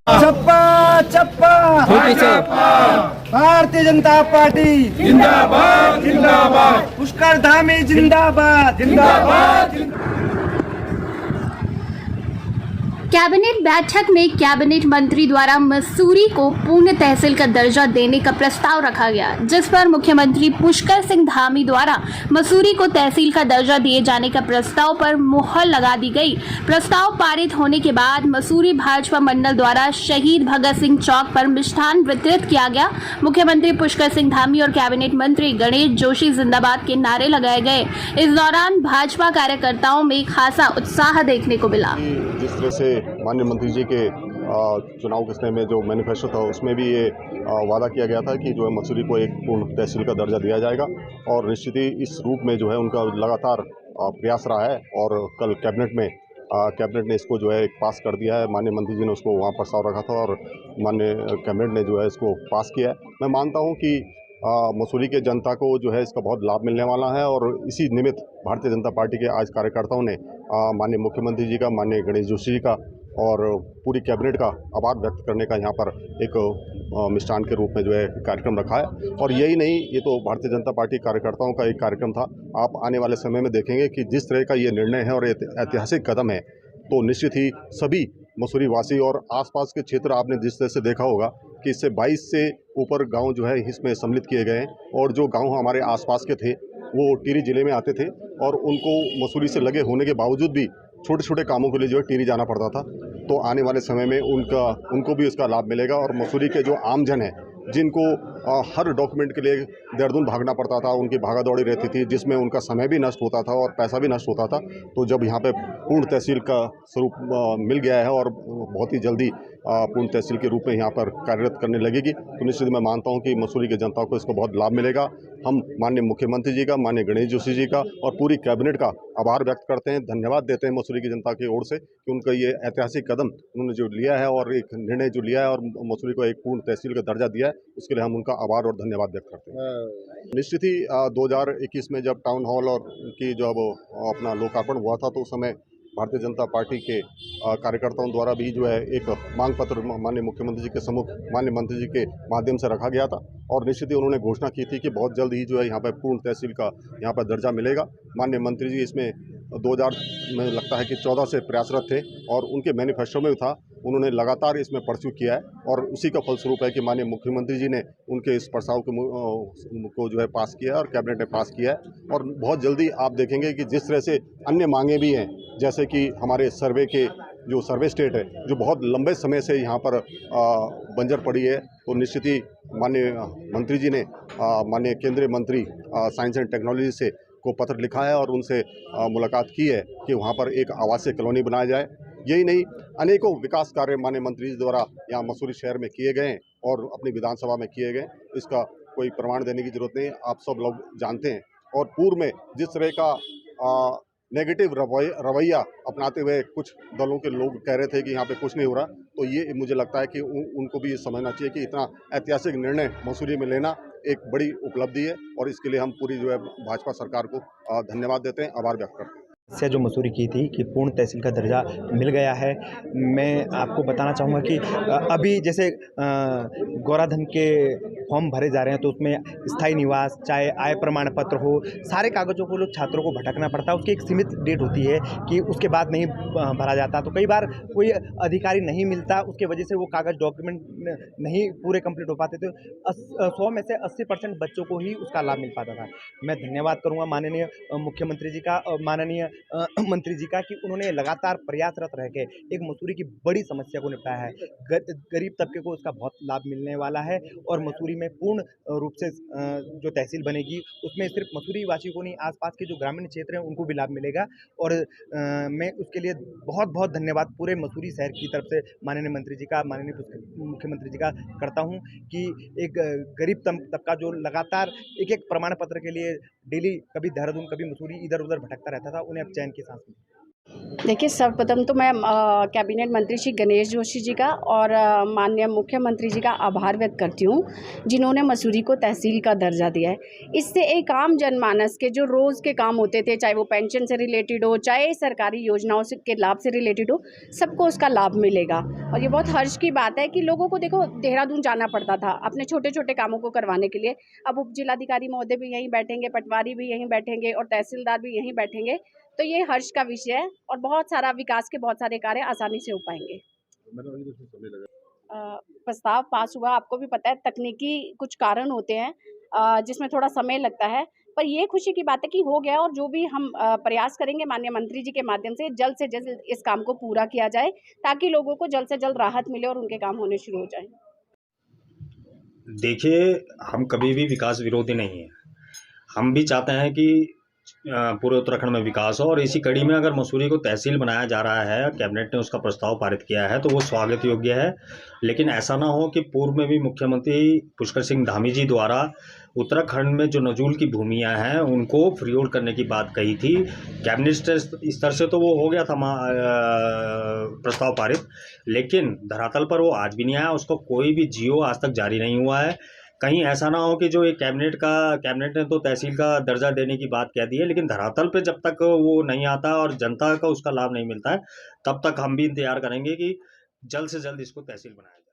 चप्पा चप्पा भारतीय जनता पार्टी जिंदाबाद जिंदाबाद पुष्कर धामी जिंदाबाद जिंदाबाद। कैबिनेट बैठक में कैबिनेट मंत्री द्वारा मसूरी को पूर्ण तहसील का दर्जा देने का प्रस्ताव रखा गया, जिस पर मुख्यमंत्री पुष्कर सिंह धामी द्वारा मसूरी को तहसील का दर्जा दिए जाने का प्रस्ताव पर मुहर लगा दी गई। प्रस्ताव पारित होने के बाद मसूरी भाजपा मंडल द्वारा शहीद भगत सिंह चौक पर मिष्ठान वितरित किया गया। मुख्यमंत्री पुष्कर सिंह धामी और कैबिनेट मंत्री गणेश जोशी जिंदाबाद के नारे लगाए गए। इस दौरान भाजपा कार्यकर्ताओं में खासा उत्साह देखने को मिला। जिस तरह से माननीय मंत्री जी के चुनाव के समय में जो मैनिफेस्टो था उसमें भी ये वादा किया गया था कि जो है मसूरी को एक पूर्ण तहसील का दर्जा दिया जाएगा, और निश्चित ही इस रूप में जो है उनका लगातार प्रयास रहा है। और कल कैबिनेट ने इसको जो है पास कर दिया है। माननीय मंत्री जी ने उसको वहाँ प्रस्ताव रखा था और माननीय कैबिनेट ने जो है इसको पास किया है। मैं मानता हूँ कि मसूरी के जनता को जो है इसका बहुत लाभ मिलने वाला है, और इसी निमित्त भारतीय जनता पार्टी के आज कार्यकर्ताओं ने माननीय मुख्यमंत्री जी का, माननीय गणेश जोशी जी का और पूरी कैबिनेट का आभार व्यक्त करने का यहाँ पर एक मिष्ठान के रूप में जो है कार्यक्रम रखा है। और यही नहीं, ये तो भारतीय जनता पार्टी कार्यकर्ताओं का एक कार्यक्रम था। आप आने वाले समय में देखेंगे कि जिस तरह का ये निर्णय है और ऐतिहासिक कदम है, तो निश्चित ही सभी मसूरी वासी और आसपास के क्षेत्र, आपने जिस तरह से देखा होगा कि इससे 22 से ऊपर गांव जो है इसमें सम्मिलित किए गए हैं, और जो गांव हमारे आसपास के थे वो टिहरी जिले में आते थे, और उनको मसूरी से लगे होने के बावजूद भी छोटे छोटे कामों के लिए जो है टिहरी जाना पड़ता था। तो आने वाले समय में उनको भी इसका लाभ मिलेगा, और मसूरी के जो आमजन है जिनको हर डॉक्यूमेंट के लिए देहरादून भागना पड़ता था, उनकी भागा दौड़ी रहती थी, जिसमें उनका समय भी नष्ट होता था और पैसा भी नष्ट होता था। तो जब यहाँ पे पूर्ण तहसील का स्वरूप मिल गया है और बहुत ही जल्दी पूर्ण तहसील के रूप में यहाँ पर कार्यरत करने लगेगी, तो निश्चित मैं मानता हूँ कि मसूरी के जनता को इसको बहुत लाभ मिलेगा। हम माननीय मुख्यमंत्री जी का, माननीय गणेश जोशी जी का और पूरी कैबिनेट का आभार व्यक्त करते हैं, धन्यवाद देते हैं मसूरी की जनता की ओर से कि उनका ये ऐतिहासिक कदम उन्होंने जो लिया है और एक निर्णय जो लिया है और मसूरी को एक पूर्ण तहसील का दर्जा दिया है, उसके लिए हम उनका आभार और धन्यवाद व्यक्त करते हैं। निश्चित ही 2021 में जब टाउन हॉल और की जब अपना लोकार्पण हुआ था, तो उस समय भारतीय जनता पार्टी के कार्यकर्ताओं द्वारा भी जो है एक मांग पत्र माननीय मुख्यमंत्री जी के सम्मुख माननीय मंत्री जी के माध्यम से रखा गया था, और निश्चित ही उन्होंने घोषणा की थी कि बहुत जल्द ही जो है यहाँ पर पूर्ण तहसील का यहाँ पर दर्जा मिलेगा। माननीय मंत्री जी इसमें 2000 में लगता है कि 14 से प्रयासरत थे, और उनके मैनिफेस्टो में था, उन्होंने लगातार इसमें परस्यू किया है, और उसी का फलस्वरूप है कि माननीय मुख्यमंत्री जी ने उनके इस प्रस्ताव को जो है पास किया है और कैबिनेट ने पास किया है। और बहुत जल्दी आप देखेंगे कि जिस तरह से अन्य मांगे भी हैं, जैसे कि हमारे जो सर्वे स्टेट है जो बहुत लंबे समय से यहाँ पर बंजर पड़ी है, तो निश्चित ही माननीय मंत्री जी ने माननीय केंद्रीय मंत्री साइंस एंड टेक्नोलॉजी से को पत्र लिखा है और उनसे मुलाकात की है कि वहाँ पर एक आवासीय कॉलोनी बनाया जाए। यही नहीं, अनेकों विकास कार्य माननीय मंत्री जी द्वारा यहाँ मसूरी शहर में किए गए हैं और अपनी विधानसभा में किए गए। इसका कोई प्रमाण देने की जरूरत नहीं, आप सब लोग जानते हैं। और पूर्व में जिस तरह का नेगेटिव रवैया अपनाते हुए कुछ दलों के लोग कह रहे थे कि यहाँ पे कुछ नहीं हो रहा, तो ये मुझे लगता है कि उनको भी ये समझना चाहिए कि इतना ऐतिहासिक निर्णय मसूरी में लेना एक बड़ी उपलब्धि है, और इसके लिए हम पूरी जो है भाजपा सरकार को धन्यवाद देते हैं, आभार व्यक्त करते हैं। से जो मसूरी की थी कि पूर्ण तहसील का दर्जा मिल गया है। मैं आपको बताना चाहूँगा कि अभी जैसे गौराधन के फॉर्म भरे जा रहे हैं, तो उसमें स्थायी निवास, चाहे आय प्रमाण पत्र हो, सारे कागज़ों को लोग छात्रों को भटकना पड़ता है। उसकी एक सीमित डेट होती है कि उसके बाद नहीं भरा जाता, तो कई बार कोई अधिकारी नहीं मिलता, उसके वजह से वो कागज़ डॉक्यूमेंट नहीं पूरे कंप्लीट हो पाते। तो 100 में से 80% बच्चों को ही उसका लाभ मिल पाता था। मैं धन्यवाद करूँगा माननीय मुख्यमंत्री जी का और माननीय मंत्री जी का कि उन्होंने लगातार प्रयासरत रह के एक मसूरी की बड़ी समस्या को निपटाया है। गरीब तबके को उसका बहुत लाभ मिलने वाला है, और मसूरी में पूर्ण रूप से जो तहसील बनेगी उसमें सिर्फ मसूरी वासियों को नहीं, आसपास के जो ग्रामीण क्षेत्र हैं उनको भी लाभ मिलेगा। और मैं उसके लिए बहुत बहुत धन्यवाद पूरे मसूरी शहर की तरफ से माननीय मंत्री जी का, माननीय मुख्यमंत्री जी का करता हूँ कि एक गरीब तबका जो लगातार एक प्रमाण पत्र के लिए डेली कभी देहरादून कभी मसूरी इधर उधर भटकता रहता था, उन्हें अब चैन की सांस मिली। देखिए, सर्वप्रथम तो मैं कैबिनेट मंत्री श्री गणेश जोशी जी का और माननीय मुख्यमंत्री जी का आभार व्यक्त करती हूँ, जिन्होंने मसूरी को तहसील का दर्जा दिया है। इससे एक आम जनमानस के जो रोज़ के काम होते थे, चाहे वो पेंशन से रिलेटेड हो, चाहे सरकारी योजनाओं से के लाभ से रिलेटेड हो, सबको उसका लाभ मिलेगा। और ये बहुत हर्ष की बात है कि लोगों को देखो देहरादून जाना पड़ता था अपने छोटे-छोटे कामों को करवाने के लिए। अब उप जिलाधिकारी महोदय भी यहीं बैठेंगे, पटवारी भी यहीं बैठेंगे और तहसीलदार भी यहीं बैठेंगे। तो ये हर्ष का विषय है और बहुत सारा विकास के बहुत सारे कार्य आसानी से हो पाएंगे। प्रस्ताव पास हुआ, आपको भी पता है तकनीकी कुछ कारण होते हैं जिसमें थोड़ा समय लगता है, पर ये खुशी की बात है कि हो गया और जो भी हम प्रयास करेंगे माननीय मंत्री जी के माध्यम से जल्द इस काम को पूरा किया जाए, ताकि लोगों को जल्द से जल्द राहत मिले और उनके काम होने शुरू हो जाए। देखिए, हम कभी भी विकास विरोधी नहीं हैं। हम भी चाहते हैं कि पूरे उत्तराखंड में विकास हो, और इसी कड़ी में अगर मसूरी को तहसील बनाया जा रहा है, कैबिनेट ने उसका प्रस्ताव पारित किया है, तो वो स्वागत योग्य है। लेकिन ऐसा ना हो कि पूर्व में भी मुख्यमंत्री पुष्कर सिंह धामी जी द्वारा उत्तराखंड में जो नजूल की भूमियां हैं उनको फ्रीहोल्ड करने की बात कही थी। कैबिनेट स्तर से तो वो हो गया था प्रस्ताव पारित, लेकिन धरातल पर वो आज भी नहीं आया। उसको कोई भी जीओ आज तक जारी नहीं हुआ है। कहीं ऐसा ना हो कि जो एक कैबिनेट ने तो तहसील का दर्जा देने की बात कह दी है, लेकिन धरातल पे जब तक वो नहीं आता और जनता का उसका लाभ नहीं मिलता है, तब तक हम भी इंतजार करेंगे कि जल्द से जल्द इसको तहसील बनाया जाए।